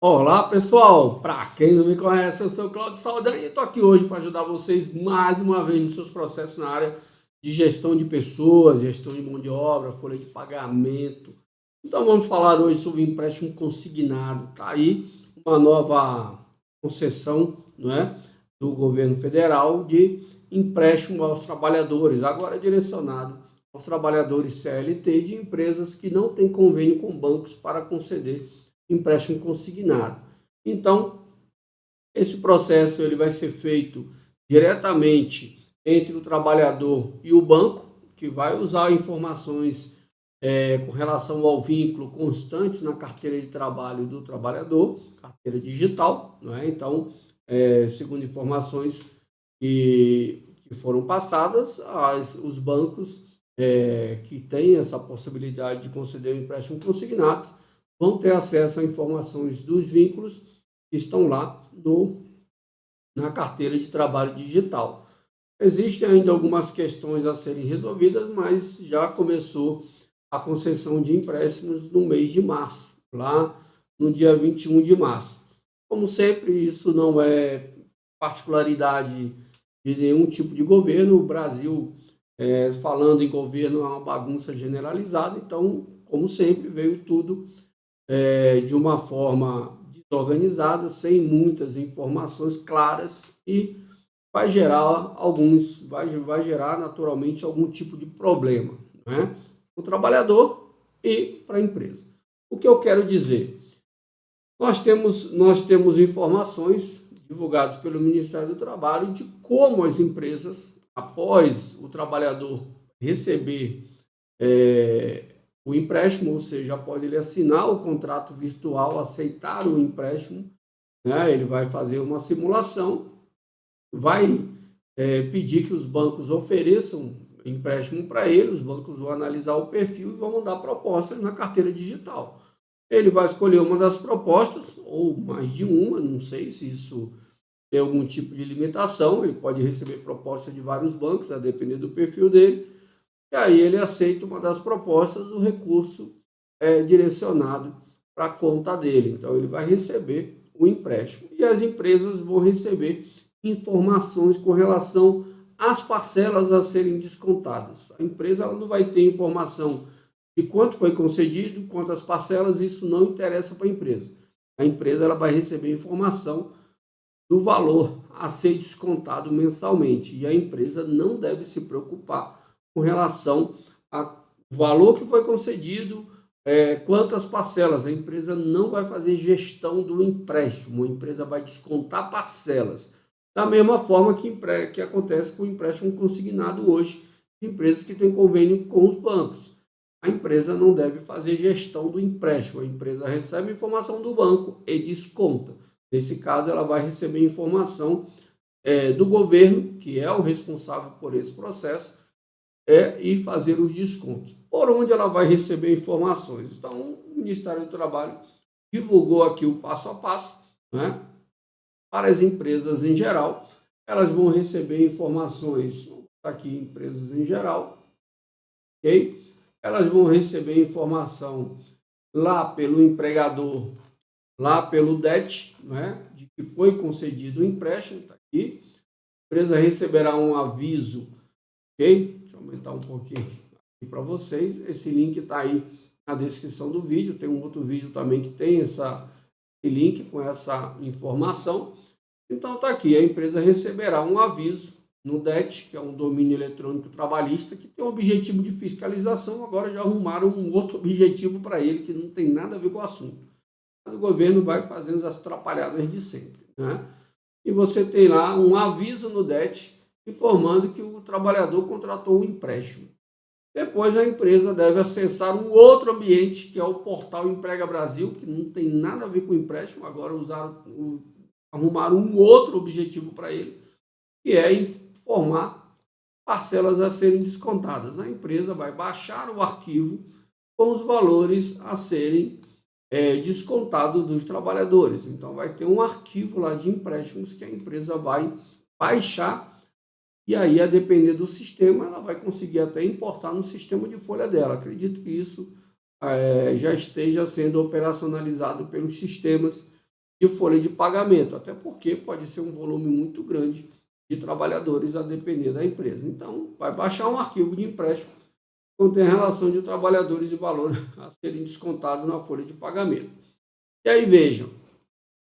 Olá pessoal, para quem não me conhece, eu sou o Claudio Saldanha e estou aqui hoje para ajudar vocês mais uma vez nos seus processos na área de gestão de pessoas, gestão de mão de obra, folha de pagamento. Então vamos falar hoje sobre empréstimo consignado. Está aí uma nova concessão, não é, do governo federal de empréstimo aos trabalhadores, agora direcionado aos trabalhadores CLT de empresas que não têm convênio com bancos para conceder empréstimo consignado. Então, esse processo ele vai ser feito diretamente entre o trabalhador e o banco, que vai usar informações com relação ao vínculo constantes na carteira de trabalho do trabalhador, carteira digital, não é? Então, segundo informações que foram passadas, os bancos que têm essa possibilidade de conceder um empréstimo consignado vão ter acesso a informações dos vínculos que estão lá na carteira de trabalho digital. Existem ainda algumas questões a serem resolvidas, mas já começou a concessão de empréstimos no mês de março, lá no dia 21 de março. Como sempre, isso não é particularidade de nenhum tipo de governo. O Brasil, falando em governo, é uma bagunça generalizada, então, como sempre, veio tudo de uma forma desorganizada, sem muitas informações claras e vai gerar naturalmente algum tipo de problema, né? Para o trabalhador e para a empresa. O que eu quero dizer? Nós temos informações divulgadas pelo Ministério do Trabalho de como as empresas, após o trabalhador receber o empréstimo, ou seja, após ele assinar o contrato virtual, aceitar o empréstimo, né, ele vai fazer uma simulação, vai pedir que os bancos ofereçam empréstimo para ele, os bancos vão analisar o perfil e vão mandar propostas na carteira digital. Ele vai escolher uma das propostas, ou mais de uma, não sei se isso tem algum tipo de limitação, ele pode receber propostas de vários bancos, a depender do perfil dele, e aí ele aceita uma das propostas, o recurso é direcionado para a conta dele. Então, ele vai receber o empréstimo. E as empresas vão receber informações com relação às parcelas a serem descontadas. A empresa ela não vai ter informação de quanto foi concedido, quantas parcelas, isso não interessa para a empresa. A empresa ela vai receber informação do valor a ser descontado mensalmente. E a empresa não deve se preocupar com relação ao valor que foi concedido, quantas parcelas. A empresa não vai fazer gestão do empréstimo, a empresa vai descontar parcelas. Da mesma forma que acontece com o empréstimo consignado hoje, de empresas que têm convênio com os bancos. A empresa não deve fazer gestão do empréstimo, a empresa recebe informação do banco e desconta. Nesse caso, ela vai receber informação do governo, que é o responsável por esse processo, e fazer os descontos. Por onde ela vai receber informações? Então, o Ministério do Trabalho divulgou aqui o passo a passo, né, para as empresas em geral. Elas vão receber informações, aqui, empresas em geral, ok? Elas vão receber informação lá pelo empregador, lá pelo DET, né, de que foi concedido o empréstimo, está aqui. A empresa receberá um aviso, ok? Deixa eu aumentar um pouquinho aqui para vocês. Esse link está aí na descrição do vídeo. Tem um outro vídeo também que tem esse link com essa informação. Então está aqui, a empresa receberá um aviso no DET, que é um domínio eletrônico trabalhista, que tem o objetivo de fiscalização. Agora já arrumaram um outro objetivo para ele, que não tem nada a ver com o assunto. Mas o governo vai fazendo as atrapalhadas de sempre, né? E você tem lá um aviso no DET informando que o trabalhador contratou um empréstimo. Depois a empresa deve acessar um outro ambiente, que é o portal Emprega Brasil, que não tem nada a ver com o empréstimo. Agora arrumaram um outro objetivo para ele, que é informar parcelas a serem descontadas. A empresa vai baixar o arquivo com os valores a serem descontados dos trabalhadores. Então, vai ter um arquivo lá de empréstimos que a empresa vai baixar e aí, a depender do sistema, ela vai conseguir até importar no sistema de folha dela. Acredito que isso já esteja sendo operacionalizado pelos sistemas de folha de pagamento, até porque pode ser um volume muito grande de trabalhadores a depender da empresa. Então, vai baixar um arquivo de empréstimo que contém a relação de trabalhadores e valor a serem descontados na folha de pagamento. E aí, vejam,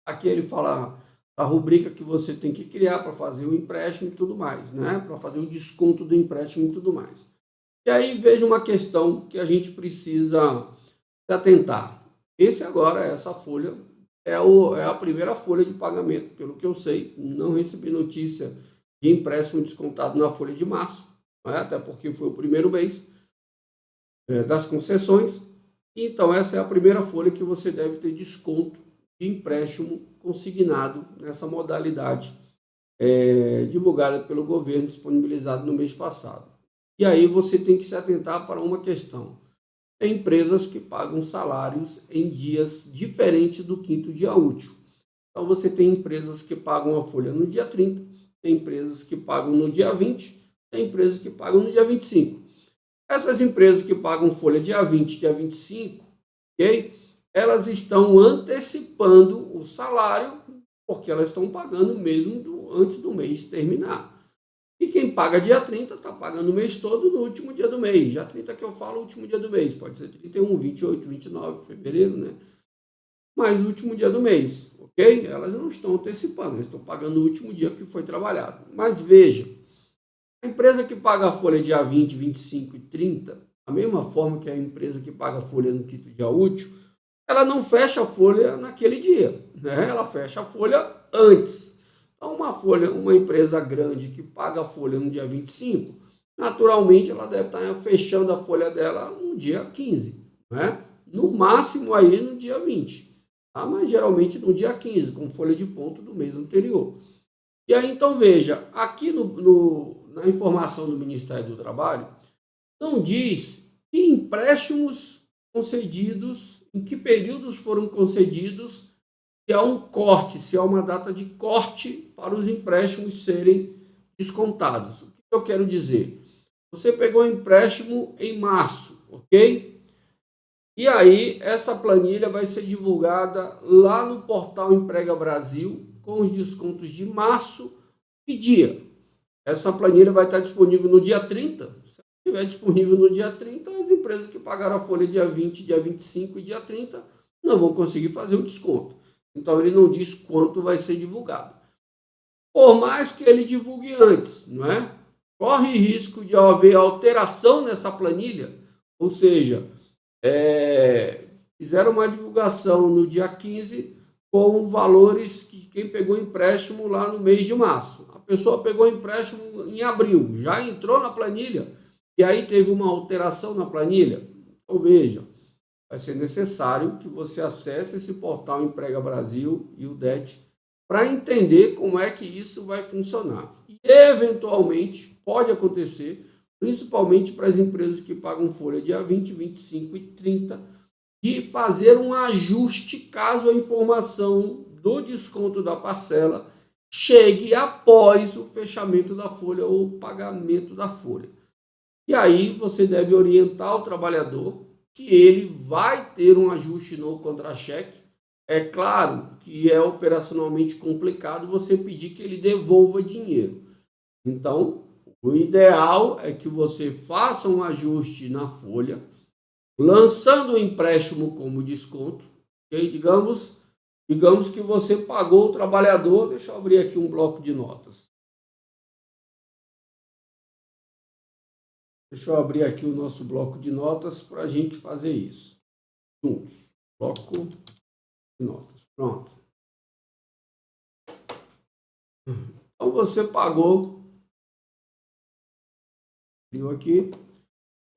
aqui ele fala a rubrica que você tem que criar para fazer o empréstimo e tudo mais, né? Para fazer o desconto do empréstimo e tudo mais. E aí, veja uma questão que a gente precisa se atentar. Essa folha é a primeira folha de pagamento, pelo que eu sei. Não recebi notícia de empréstimo descontado na folha de março, né? Até porque foi o primeiro mês das concessões. Então, essa é a primeira folha que você deve ter desconto de empréstimo consignado nessa modalidade divulgada pelo governo, disponibilizado no mês passado. E aí você tem que se atentar para uma questão. Tem empresas que pagam salários em dias diferentes do quinto dia útil. Então, você tem empresas que pagam a folha no dia 30, tem empresas que pagam no dia 20, tem empresas que pagam no dia 25. Essas empresas que pagam folha dia 20, dia 25, ok? Elas estão antecipando o salário, porque elas estão pagando mesmo antes do mês terminar. E quem paga dia 30 está pagando o mês todo no último dia do mês. Dia 30 que eu falo, último dia do mês. Pode ser 31, 28, 29 de fevereiro, né? Mas o último dia do mês, ok? Elas não estão antecipando, elas estão pagando o último dia que foi trabalhado. Mas veja, a empresa que paga a folha dia 20, 25 e 30, da mesma forma que a empresa que paga a folha no quinto dia útil, ela não fecha a folha naquele dia, né? Ela fecha a folha antes. Então, uma empresa grande que paga a folha no dia 25, naturalmente ela deve estar fechando a folha dela no dia 15, né? No máximo aí no dia 20, tá? Mas geralmente no dia 15, com folha de ponto do mês anterior. E aí, então, veja, aqui na informação do Ministério do Trabalho, não diz que empréstimos concedidos, em que períodos foram concedidos, se há um corte, se há uma data de corte para os empréstimos serem descontados. O que eu quero dizer? Você pegou empréstimo em março, ok? E aí, essa planilha vai ser divulgada lá no portal Emprega Brasil, com os descontos de março e dia. Essa planilha vai estar disponível no dia 30. Se estiver disponível no dia 30, as empresas que pagaram a folha dia 20, dia 25 e dia 30 não vão conseguir fazer o desconto. Então, ele não diz quanto vai ser divulgado. Por mais que ele divulgue antes, não é? Corre risco de haver alteração nessa planilha, ou seja, fizeram uma divulgação no dia 15 com valores que quem pegou empréstimo lá no mês de março. A pessoa pegou empréstimo em abril, já entrou na planilha, e aí teve uma alteração na planilha. Então, veja, vai ser necessário que você acesse esse portal Emprega Brasil e o DET para entender como é que isso vai funcionar. E, eventualmente, pode acontecer, principalmente para as empresas que pagam folha dia 20, 25 e 30, de fazer um ajuste caso a informação do desconto da parcela chegue após o fechamento da folha ou o pagamento da folha. E aí você deve orientar o trabalhador que ele vai ter um ajuste no contra-cheque. É claro que é operacionalmente complicado você pedir que ele devolva dinheiro. Então, o ideal é que você faça um ajuste na folha, lançando o empréstimo como desconto. Okay? Digamos que você pagou o trabalhador. Deixa eu abrir aqui um bloco de notas. Deixa eu abrir aqui o nosso bloco de notas para a gente fazer isso juntos. Bloco de notas. Pronto. Então, você pagou. Viu aqui?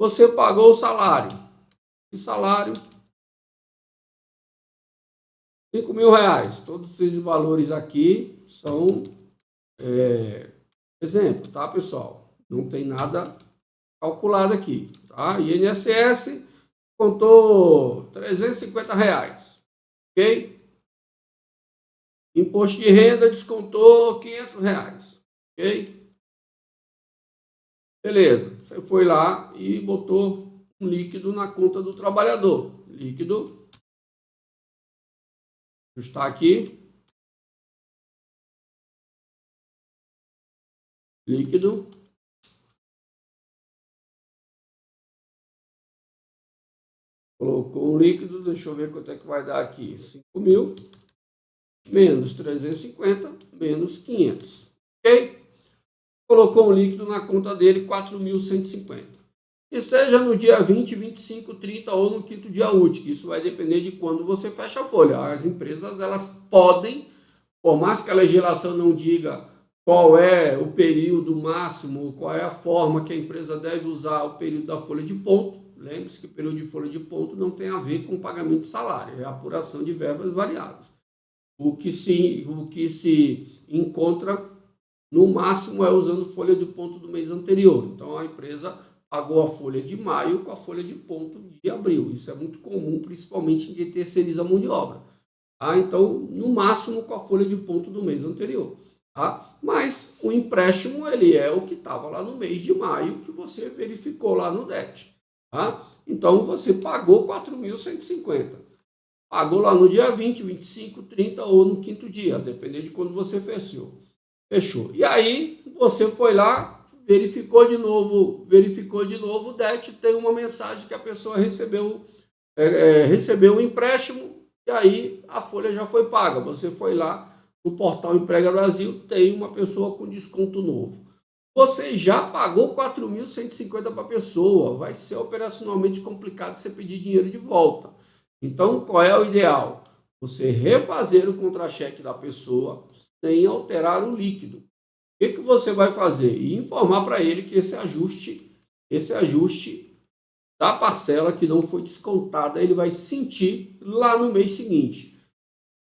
Você pagou o salário. Que salário? R$5.000. Todos esses valores aqui são exemplo, tá, pessoal? Não tem nada calculado aqui, tá? INSS contou R$350, ok? Imposto de renda descontou R$500, ok? Beleza, você foi lá e botou um líquido na conta do trabalhador. Líquido ajustar aqui. Líquido. Colocou um líquido, deixa eu ver quanto é que vai dar aqui. 5.000 menos 350 menos 500. Ok? Colocou um líquido na conta dele, 4.150. Que seja no dia 20, 25, 30 ou no quinto dia útil. Isso vai depender de quando você fecha a folha. As empresas, elas podem, por mais que a legislação não diga qual é o período máximo, qual é a forma que a empresa deve usar o período da folha de ponto. Lembre-se que o período de folha de ponto não tem a ver com o pagamento de salário, é a apuração de verbas variáveis. O que se encontra no máximo é usando folha de ponto do mês anterior. Então a empresa pagou a folha de maio com a folha de ponto de abril. Isso é muito comum, principalmente em quem terceiriza a mão de obra. Então, no máximo com a folha de ponto do mês anterior. Mas o empréstimo ele é o que estava lá no mês de maio, que você verificou lá no DET. Então, você pagou 4.150. Pagou lá no dia 20, 25, 30 ou no quinto dia, dependendo de quando você fechou. E aí, você foi lá, verificou de novo o DET, tem uma mensagem que a pessoa recebeu o empréstimo, e aí a folha já foi paga. Você foi lá no portal Emprega Brasil, tem uma pessoa com desconto novo. Você já pagou 4.150 para a pessoa, vai ser operacionalmente complicado você pedir dinheiro de volta. Então, qual é o ideal? Você refazer o contra-cheque da pessoa sem alterar o líquido. O que você vai fazer? E informar para ele que esse ajuste da parcela que não foi descontada, ele vai sentir lá no mês seguinte.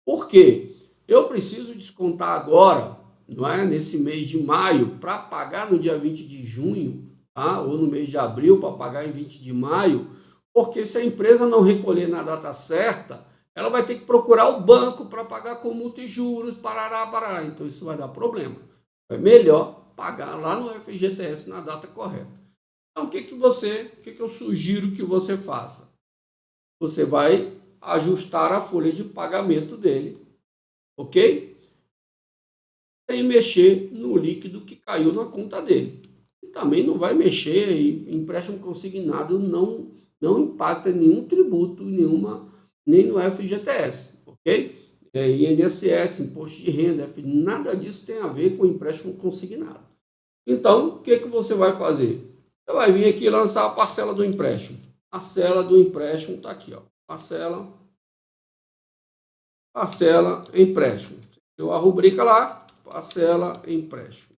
Por quê? Eu preciso descontar agora, não é? Nesse mês de maio, para pagar no dia 20 de junho, ou no mês de abril, para pagar em 20 de maio, porque se a empresa não recolher na data certa, ela vai ter que procurar o banco para pagar com multa e juros, parará. Então isso vai dar problema. É melhor pagar lá no FGTS na data correta. Então o que eu sugiro que você faça? Você vai ajustar a folha de pagamento dele, ok? Sem mexer no líquido que caiu na conta dele. E também não vai mexer, empréstimo consignado não impacta nenhum tributo, nem no FGTS, ok? INSS, imposto de renda, nada disso tem a ver com empréstimo consignado. Então, o que você vai fazer? Você vai vir aqui lançar a parcela do empréstimo. Parcela do empréstimo está aqui, ó. Parcela empréstimo. Eu a rubrica lá, parcela empréstimo.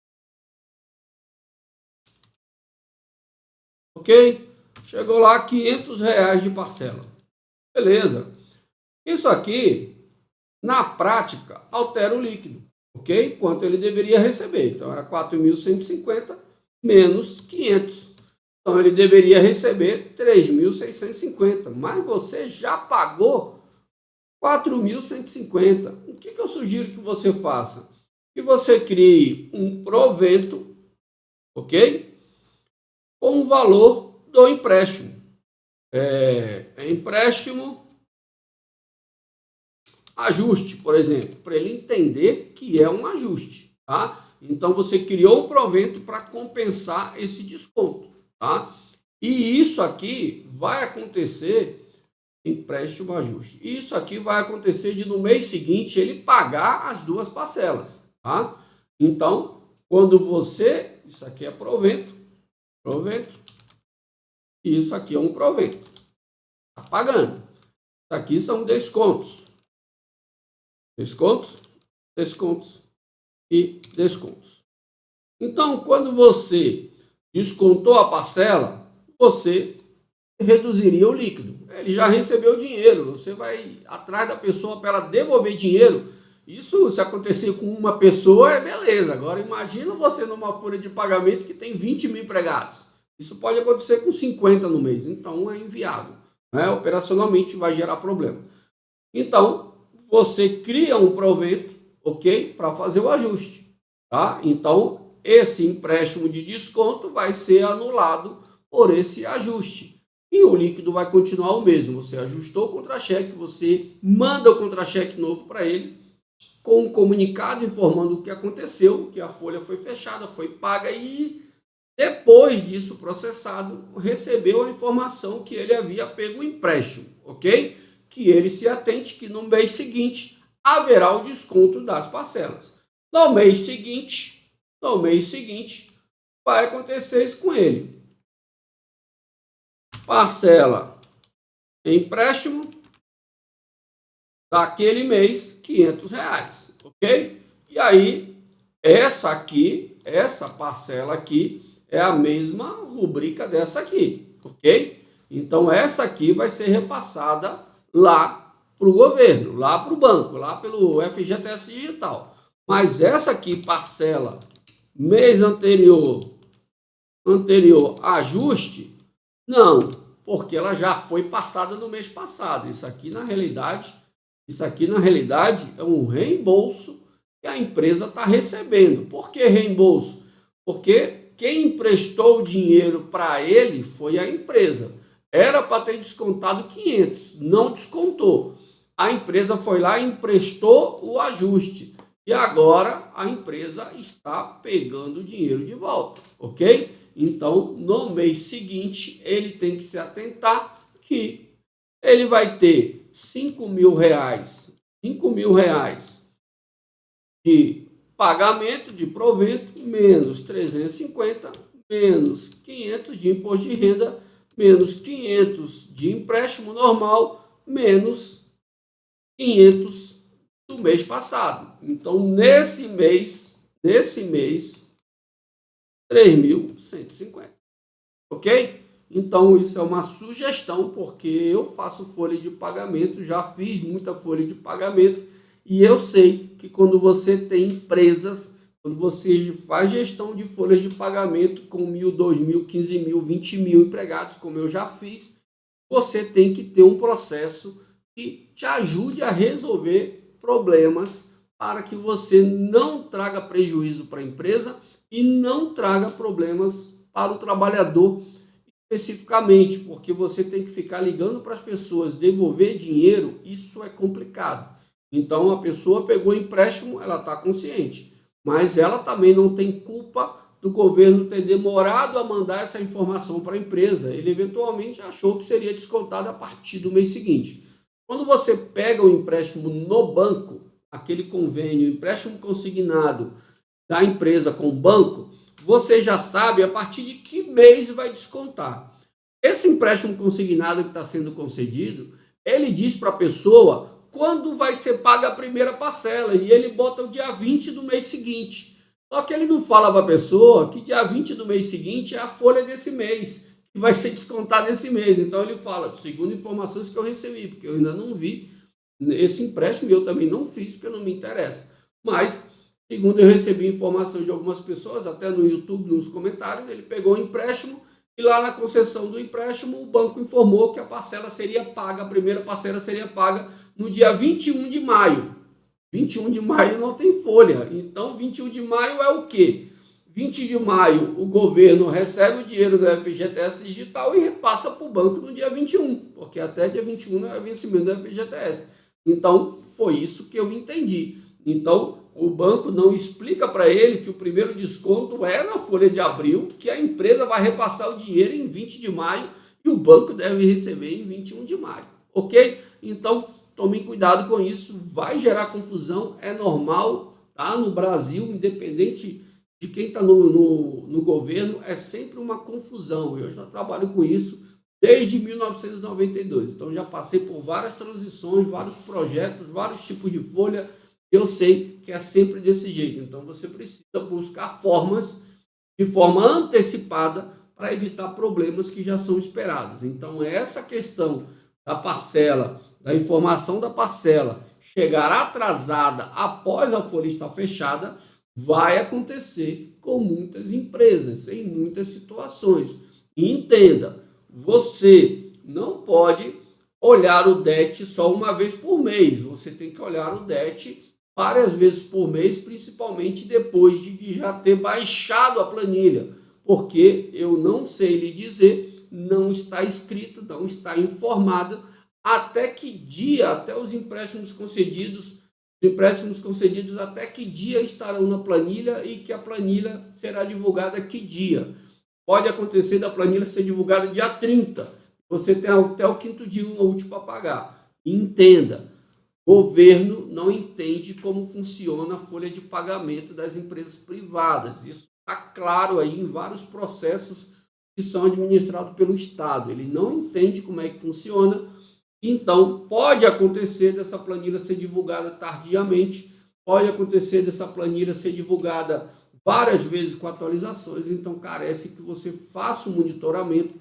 Ok? Chegou lá R$500 de parcela. Beleza. Isso aqui, na prática, altera o líquido. Ok? Quanto ele deveria receber. Então, era 4.150 menos 500. Então, ele deveria receber 3.650. Mas você já pagou 4.150. O que eu sugiro que você faça? Que você crie um provento, ok? Com o valor do empréstimo. Empréstimo ajuste, por exemplo, para ele entender que é um ajuste, tá? Então, você criou um provento para compensar esse desconto, tá? E isso aqui vai acontecer, empréstimo ajuste. Isso aqui vai acontecer de no mês seguinte ele pagar as duas parcelas, tá? Então, quando você, isso aqui é provento, e isso aqui é um provento, tá pagando. Isso aqui são descontos. Descontos e descontos. Então, quando você descontou a parcela, você reduziria o líquido. Ele já recebeu o dinheiro, você vai atrás da pessoa para ela devolver dinheiro. Isso, se acontecer com uma pessoa, é beleza. Agora, imagina você numa folha de pagamento que tem 20 mil empregados. Isso pode acontecer com 50 no mês, então é inviável. Operacionalmente vai gerar problema. Então, você cria um provento, ok? Para fazer o ajuste, tá? Então, esse empréstimo de desconto vai ser anulado por esse ajuste. e o líquido vai continuar o mesmo. Você ajustou o contra-cheque, você manda o contra-cheque novo para ele, com um comunicado informando o que aconteceu, que a folha foi fechada, foi paga e depois disso processado, recebeu a informação que ele havia pego o empréstimo, ok? Que ele se atente que no mês seguinte haverá o desconto das parcelas. No mês seguinte, vai acontecer isso com ele. Parcela empréstimo daquele mês, R$500, ok? E aí, essa parcela aqui é a mesma rubrica dessa aqui, ok? Então, essa aqui vai ser repassada lá para o governo, lá para o banco, lá pelo FGTS Digital. Mas essa aqui, parcela mês anterior ajuste, não, porque ela já foi passada no mês passado. Isso aqui, na realidade, é um reembolso que a empresa está recebendo. Por que reembolso? Porque quem emprestou o dinheiro para ele foi a empresa. Era para ter descontado 500, não descontou. A empresa foi lá e emprestou o ajuste. E agora a empresa está pegando o dinheiro de volta, ok? Então, no mês seguinte, ele tem que se atentar que ele vai ter R$5.000 de pagamento de provento, menos 350, menos 500 de imposto de renda, menos 500 de empréstimo normal, menos 500 do mês passado. Então, nesse mês, 3.150, ok? Então, isso é uma sugestão, porque eu faço folha de pagamento, já fiz muita folha de pagamento, e eu sei que quando você tem empresas, quando você faz gestão de folhas de pagamento com 1.000, 2.000, 15.000, 20.000 empregados, como eu já fiz, você tem que ter um processo que te ajude a resolver problemas para que você não traga prejuízo para a empresa e não traga problemas para o trabalhador especificamente, porque você tem que ficar ligando para as pessoas, devolver dinheiro, isso é complicado. Então, a pessoa pegou empréstimo, ela está consciente, mas ela também não tem culpa do governo ter demorado a mandar essa informação para a empresa. Ele eventualmente achou que seria descontado a partir do mês seguinte. Quando você pega o empréstimo no banco, aquele convênio, empréstimo consignado da empresa com o banco, você já sabe a partir de que mês vai descontar. Esse empréstimo consignado que está sendo concedido, ele diz para a pessoa quando vai ser paga a primeira parcela, e ele bota o dia 20 do mês seguinte. Só que ele não fala para a pessoa que dia 20 do mês seguinte é a folha desse mês, que vai ser descontada esse mês. Então ele fala, segundo informações que eu recebi, porque eu ainda não vi esse empréstimo, eu também não fiz, porque não me interessa. Mas, segundo eu recebi informação de algumas pessoas, até no YouTube, nos comentários, ele pegou o empréstimo e lá na concessão do empréstimo, o banco informou que a parcela seria paga, a primeira parcela seria paga no dia 21 de maio. 21 de maio não tem folha. Então, 21 de maio é o quê? 20 de maio, o governo recebe o dinheiro do FGTS Digital e repassa para o banco no dia 21, porque até dia 21 não é vencimento do FGTS. Então, foi isso que eu entendi. Então, o banco não explica para ele que o primeiro desconto é na folha de abril, que a empresa vai repassar o dinheiro em 20 de maio e o banco deve receber em 21 de maio, ok? Então, tomem cuidado com isso, vai gerar confusão, é normal, tá? No Brasil, independente de quem está no governo, é sempre uma confusão. Eu já trabalho com isso desde 1992, então já passei por várias transições, vários projetos, vários tipos de folha. Eu sei que é sempre desse jeito, então você precisa buscar formas de forma antecipada para evitar problemas que já são esperados. Então, essa questão da parcela, da informação da parcela chegar atrasada após a folha estar fechada, vai acontecer com muitas empresas, em muitas situações. E entenda, você não pode olhar o DET só uma vez por mês, você tem que olhar o DET várias vezes por mês, principalmente depois de já ter baixado a planilha, porque eu não sei lhe dizer não está escrito, não está informado até que dia, até os empréstimos concedidos, até que dia estarão na planilha e que a planilha será divulgada que dia. Pode acontecer da planilha ser divulgada dia 30, você tem até o 5º dia útil para pagar. Entenda, governo não entende como funciona a folha de pagamento das empresas privadas. Isso está claro aí em vários processos que são administrados pelo Estado. Ele não entende como é que funciona. Então, pode acontecer dessa planilha ser divulgada tardiamente, pode acontecer dessa planilha ser divulgada várias vezes com atualizações. Então, carece que você faça o monitoramento,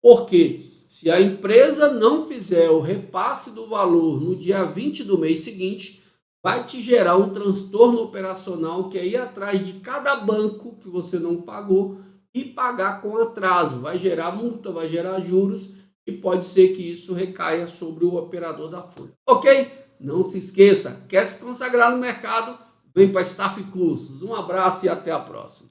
porque se a empresa não fizer o repasse do valor no dia 20 do mês seguinte, vai te gerar um transtorno operacional, que é ir atrás de cada banco que você não pagou e pagar com atraso. Vai gerar multa, vai gerar juros, e pode ser que isso recaia sobre o operador da folha. Ok? Não se esqueça, quer se consagrar no mercado? Vem para Staff Cursos. Um abraço e até a próxima.